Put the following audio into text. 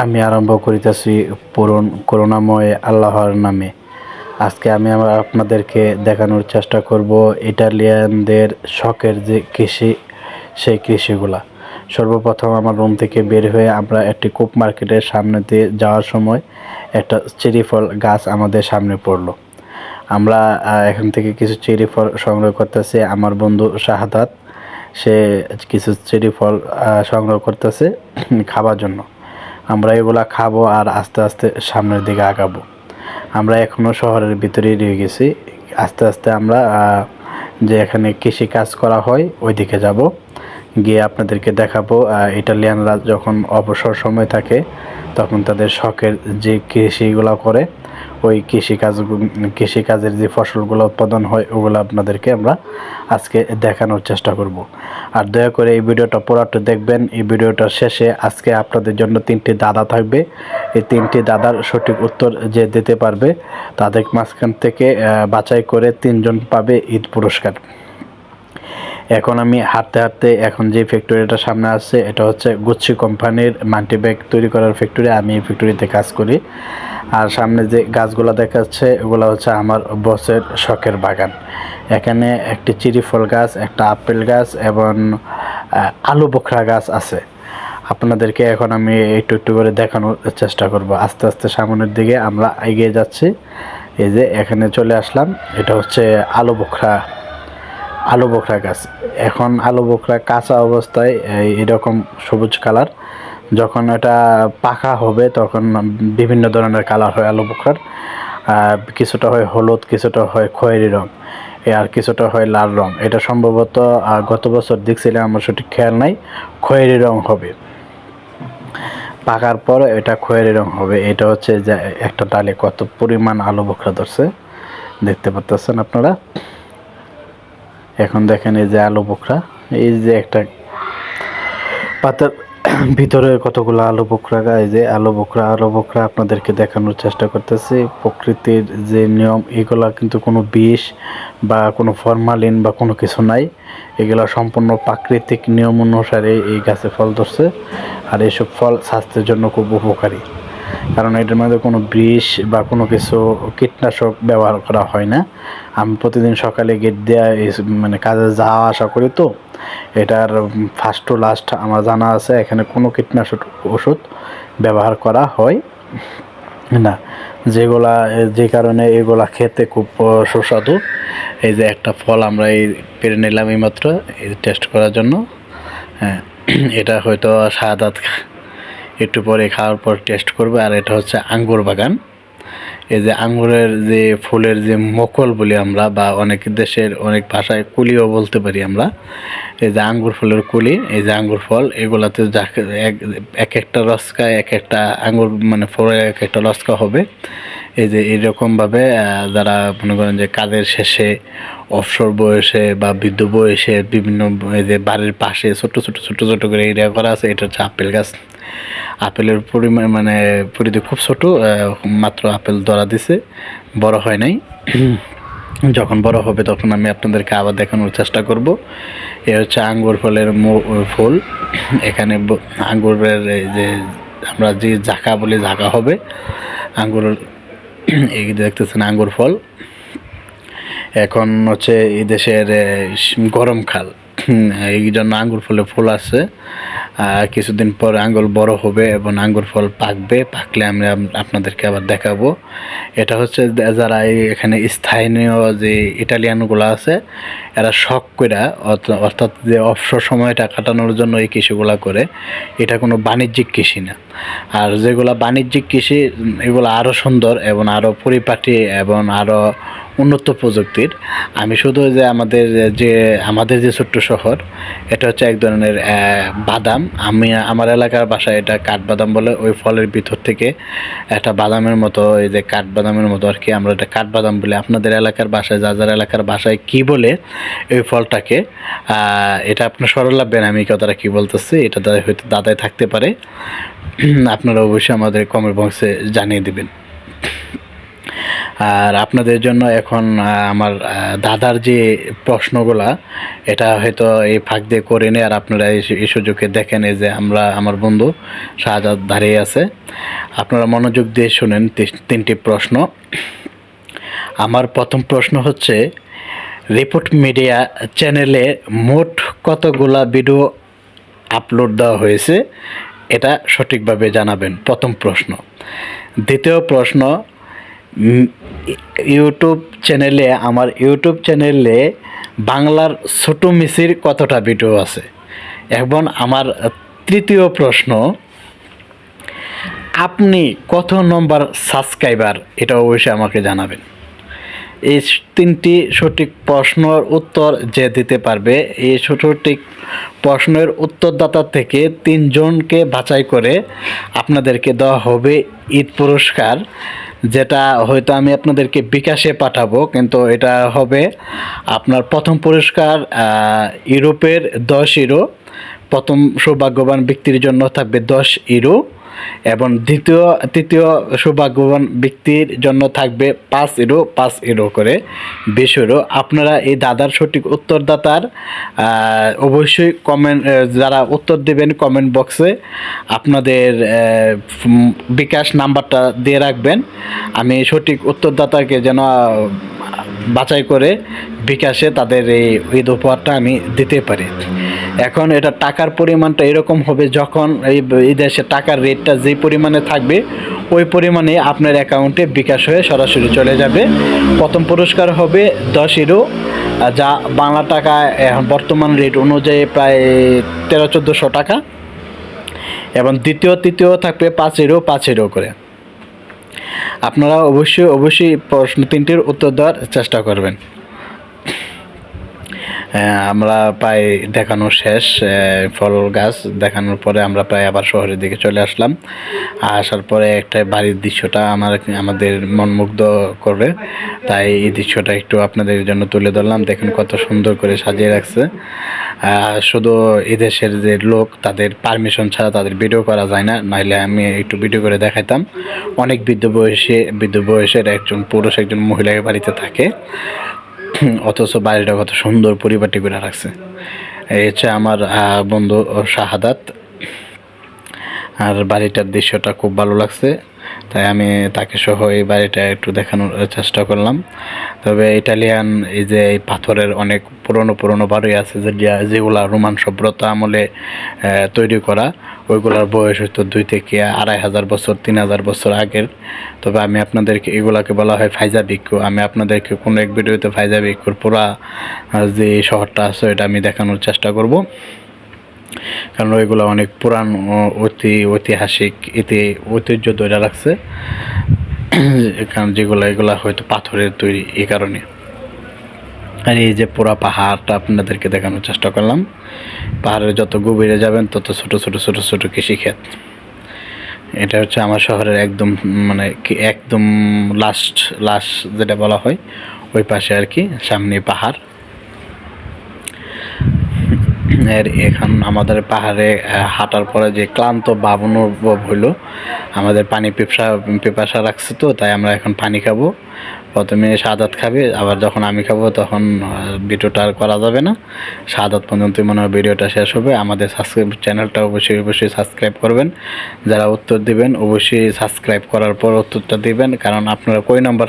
আমি আরম্ভ করিতেছি করুণাময় আল্লাহর নামে। আজকে আমি আপনাদেরকে দেখানোর চেষ্টা করব ইটালিয়ানদের শখের যে কৃষি, সেই কৃষিগুলা। সর্বপ্রথম আমার রুম থেকে বের হয়ে আমরা একটি কোপ মার্কেটের সামনে দিয়ে যাওয়ার সময় একটা চেরি ফল গাছ আমাদের সামনে পড়লো। আমরা এখান থেকে কিছু চেরি ফল সংগ্রহ করতেছি। আমার বন্ধু শাহাদাত, সে কিছু চেরি ফল সংগ্রহ করতেছে খাবার জন্য। আমরা এগুলা খাবো আর আস্তে আস্তে সামনের দিকে আগাবো। আমরা এখনও শহরের ভিতরেই রয়ে গেছি। আস্তে আস্তে আমরা যে এখানে কৃষি কাজ করা হয় ওই দিকে যাব, গিয়ে আপনাদেরকে দেখাবো ইটালিয়ানরা যখন অবসর সময় থাকে তখন তাদের শখের যে কৃষিগুলো করে, ওই কৃষিকাজের যে ফসলগুলো উৎপাদন হয় ওগুলো আপনাদেরকে আমরা আজকে দেখানোর চেষ্টা করব। আর দয়া করে এই ভিডিওটা পুরোটা দেখবেন। এই ভিডিওটার শেষে আজকে আপনাদের জন্য 3টি দাদা থাকবে। এই 3টি দাদার সঠিক উত্তর যে দিতে পারবে তাদের মাঝখান থেকে বাছাই করে 3 জন পাবে ঈদ পুরস্কার। এখন আমি হাঁটতে হাঁটতে এখন যে ফ্যাক্টরিটা সামনে আসছে এটা হচ্ছে গুচ্ছি কোম্পানির মাল্টি ব্যাগ তৈরি করার ফ্যাক্টরি। আমি এই ফ্যাক্টরিতে কাজ করি। আর সামনে যে গাছগুলো দেখাচ্ছে ওগুলো হচ্ছে আমার বসের শখের বাগান। এখানে একটি চেরি ফল গাছ, একটা আপেল গাছ এবং আলু বোখরা গাছ আছে। আপনাদেরকে এখন আমি একটু একটু করে দেখানোর চেষ্টা করব। আস্তে আস্তে সামনের দিকে আমরা এগিয়ে যাচ্ছি। এই যে এখানে চলে আসলাম, এটা হচ্ছে আলু বোখরা গাছ। এখন আলু বোখরা কাঁচা অবস্থায় এরকম সবুজ কালার, যখন এটা পাকা হবে তখন বিভিন্ন ধরনের কালার হয় আলু বোখরার। কিছুটা হয় হলুদ, কিছুটা হয় খয়েরি রং, আর কিছুটা হয় লাল রং। এটা সম্ভবত গত বছর দেখছিলাম, আমার সঠিক খেয়াল নাই, খয়েরি রং হবে। পাকার পর এটা খয়েরি রং হবে। এটা হচ্ছে যে একটা ডালে কত পরিমাণ আলু বোখরা ধরছে দেখতে পাচ্ছেন আপনারা। এখন দেখেন এই যে আলু বোখরা, এই যে একটা পাতার ভিতরে কতগুলো আলু বোখরা। এই যে আলু বোখরা আপনাদেরকে দেখানোর চেষ্টা করতেছি। প্রকৃতির যে নিয়ম, এগুলা কিন্তু কোনো বিষ বা কোনো ফরমালিন বা কোনো কিছু নাই। এগুলা সম্পূর্ণ প্রাকৃতিক নিয়ম অনুসারে এই গাছে ফল ধরছে। আর এইসব ফল স্বাস্থ্যের জন্য খুব উপকারী, কারণ এটার মধ্যে কোনো বিষ বা কোনো কিছু কীটনাশক ব্যবহার করা হয় না। আমি প্রতিদিন সকালে গেট দেওয়া মানে কাজে যাওয়া আসা করি, তো এটার ফার্স্ট টু লাস্ট আমার জানা আছে এখানে কোনো কীটনাশক ওষুধ ব্যবহার করা হয় না, যে কারণে এগুলা খেতে খুব সুস্বাদু। এই যে একটা ফল আমরা এই পেরে নিলাম এইমাত্র এই টেস্ট করার জন্য। হ্যাঁ, এটা হয়তো শাহাদাত একটু পরে খাওয়ার পর টেস্ট করবে। আর এটা হচ্ছে আঙ্গুর বাগান। এই যে আঙ্গুরের যে ফুলের যে মকল বলি আমরা, বা অনেক দেশের অনেক ভাষায় কুলিও বলতে পারি আমরা। এই যে আঙ্গুর ফুলের কুলি, এই যে আঙ্গুর ফল, এগুলাতে এক একটা রসকা, এক একটা আঙ্গুর মানে ফলের এক একটা রসকা হবে। এই যে এইরকমভাবে যারা মনে করেন যে কাজের শেষে অবসর বয়সে বা বৃদ্ধ বয়সে বিভিন্ন এই যে বাড়ির পাশে ছোট ছোট করে এরিয়া করা আছে, এটা হচ্ছে আপেল গাছ। আপেলের পরিমাণ মানে পরিধি খুব ছোট, মাত্র আপেল ধরা দিছে, বড় হয় নাই। যখন বড় হবে তখন আমি আপনাদেরকে আবার দেখানোর চেষ্টা করব। এ হচ্ছে আঙ্গুর ফলের ফুল। এখানে আঙ্গুরের যে আমরা যে ঝাঁকা বলি, ঝাঁকা হবে আঙ্গুর। এই দেখতেছেন আঙ্গুর ফল। এখন হচ্ছে এই দেশের গরমকাল, এই জন্য আঙ্গুর ফলে ফুল আছে। কিছুদিন পর আঙ্গুর বড় হবে এবং আঙ্গুর ফল পাকলে আমরা আপনাদেরকে আবার দেখাবো। এটা হচ্ছে যারা এখানে স্থানীয় যে ইটালিয়ানগুলো আছে, এরা শখ করে, অর্থাৎ যে অবসর সময়টা কাটানোর জন্য এই কৃষিগুলা করে। এটা কোনো বাণিজ্যিক কৃষি না। আর যেগুলো বাণিজ্যিক কৃষি এগুলো আরও সুন্দর এবং আরও পরিপাটি এবং আরও উন্নত প্রযুক্তির। আমি শুধু যে আমাদের যে ছোট্ট শহর, এটা হচ্ছে এক ধরনের বাদাম। আমার এলাকার ভাষায় এটা কাঠবাদাম বলে। ওই ফলের ভিতর থেকে একটা বাদামের মতো, এই যে কাঠবাদামের মতো আর কি, আমরা এটা কাঠবাদাম বলি। আপনাদের এলাকার ভাষায়, যার এলাকার ভাষায় কি বলে এই ফলটাকে, এটা আপনার সরল লাগবেন আমি কথাটা কি বলতেছি, এটা হয়তো দাদাই থাকতে পারে। আপনারা অবশ্যই আমাদের কমেন্ট বক্সে জানিয়ে দেবেন। আর আপনাদের জন্য এখন আমার দাদার যে প্রশ্নগুলা এটা হয়তো এই ফাঁক দিয়ে করে নিই, আর আপনারা এই সুযোগে দেখেন এই যে আমার বন্ধু শাহাদাত দাঁড়িয়ে আছে। আপনারা মনোযোগ দিয়ে শুনেন তিনটি প্রশ্ন। আমার প্রথম প্রশ্ন হচ্ছে, রিপোর্ট মিডিয়া চ্যানেলে মোট কতগুলা ভিডিও আপলোড দেওয়া হয়েছে, এটা সঠিকভাবে জানাবেন, প্রথম প্রশ্ন। দ্বিতীয় প্রশ্ন, আমার ইউটিউব চ্যানেলে বাংলার ছোট মিছির কতটা ভিডিও আছে। এবং আমার তৃতীয় প্রশ্ন, আপনি কত নম্বর সাবস্ক্রাইবার, এটা অবশ্যই আমাকে জানাবেন। এই তিনটি সঠিক প্রশ্নের উত্তর যে দিতে পারবে, এই সঠিক প্রশ্নের উত্তরদাতা থেকে 3 জনকে বাছাই করে আপনাদেরকে দেওয়া হবে ঈদ পুরস্কার, যেটা হয়তো আমি আপনাদেরকে বিকাশে পাঠাবো, কিন্তু এটা হবে আপনার প্রথম পুরস্কার ইউরোপের 10 ইউরো, প্রথম সৌভাগ্যবান ব্যক্তির জন্য থাকবে 10 ইউরো, এবং তৃতীয় সৌভাগ্যবান ব্যক্তির জন্য থাকবে 5 ইউরো করে 20 ইউরো। আপনারা এই দাদার সঠিক উত্তরদাতার অবশ্যই যারা উত্তর দেবেন কমেন্ট বক্সে আপনাদের বিকাশ নাম্বারটা দিয়ে রাখবেন, আমি সঠিক উত্তরদাতাকে যেন বাছাই করে বিকাশে তাদের এই ঈদ উপহারটা আমি দিতে পারি। এখন এটা টাকার পরিমাণটা এরকম হবে, যখন এই দেশে টাকার রেটটা যে পরিমাণে থাকবে ওই পরিমাণে আপনার অ্যাকাউন্টে বিকাশ হয়ে সরাসরি চলে যাবে। প্রথম পুরস্কার হবে 10 ইউরো, যা বাংলা টাকা এখন বর্তমান রেট অনুযায়ী প্রায় 1300-1400 টাকা, এবং তৃতীয় থাকবে 5 ইউরো করে। আপনারা অবশ্যই প্রশ্ন তিনটির উত্তর দেওয়ার চেষ্টা করবেন। আমরা প্রায় দেখানো শেষ, ফল গাছ দেখানোর পরে আমরা প্রায় আবার শহরের দিকে চলে আসলাম। আসার পরে একটা বাড়ির দৃশ্যটা আমাদের মনমুগ্ধ করবে, তাই এই দৃশ্যটা একটু আপনাদের জন্য তুলে ধরলাম। দেখুন কত সুন্দর করে সাজিয়ে রাখছে। শুধু এদেশের যে লোক, তাদের পারমিশন ছাড়া তাদের ভিডিও করা যায় না, নাইলে আমি একটু ভিডিও করে দেখাইতাম। অনেক বৃদ্ধ বয়সের একজন পুরুষ একজন মহিলাকে বাড়িতে থাকে, অথচ বাড়িটা কত সুন্দর পরিপাটি করে রাখছে। এই হচ্ছে আমার বন্ধু শাহাদাত, আর বাড়িটার দৃশ্যটা খুব ভালো লাগছে, তাই আমি তাকে সহ এই বাড়িটা একটু দেখানোর চেষ্টা করলাম। তবে ইটালিয়ান এই যে এই পাথরের অনেক পুরনো বাড়ি আছে, যেগুলা রোমান সভ্যতা আমলে তৈরি করা, ওইগুলার বয়স হয়তো 2 থেকে 2500 বছর 3000 বছর আগের। তবে আমি আপনাদেরকে, এগুলাকে বলা হয় ফাইজা ভিক্ষু, আমি আপনাদেরকে কোনো এক ভিডিওতে ফাইজা ভিক্ষুর পুরা যে শহরটা আছে এটা আমি দেখানোর চেষ্টা করব, কারণ ওইগুলো অনেক পুরান ঐতিহাসিক ঐতিহ্য ধরে রাখছে, কারণ এগুলা হয়তো পাথরের তৈরি, এই কারণে। আর এই যে পুরা পাহাড়টা আপনাদেরকে দেখানোর চেষ্টা করলাম। পাহাড়ের যত গভীরে যাবেন তত ছোট কৃষি ক্ষেত। এটা হচ্ছে আমার শহরের একদম লাস্ট যেটা বলা হয়, ওই পাশে আর কি, সামনে পাহাড়। এখন আমাদের পাহাড়ে হাঁটার পরে যে ক্লান্ত ভাব অনুভব হইলো, আমাদের পানি পিপাসা রাখছে, তো তাই আমরা এখন পানি খাবো। প্রথমে শাহাদাত খাবে, আবার যখন আমি খাবো তখন ভিডিওটা আর করা যাবে না, শাহাদাত পর্যন্ত মনে হয় ভিডিওটা শেষ হবে। আমাদের চ্যানেলটা অবশ্যই সাবস্ক্রাইব করবেন। যারা উত্তর দিবেন অবশ্যই সাবস্ক্রাইব করার পর উত্তরটা দিবেন, কারণ আপনারা কই নাম্বার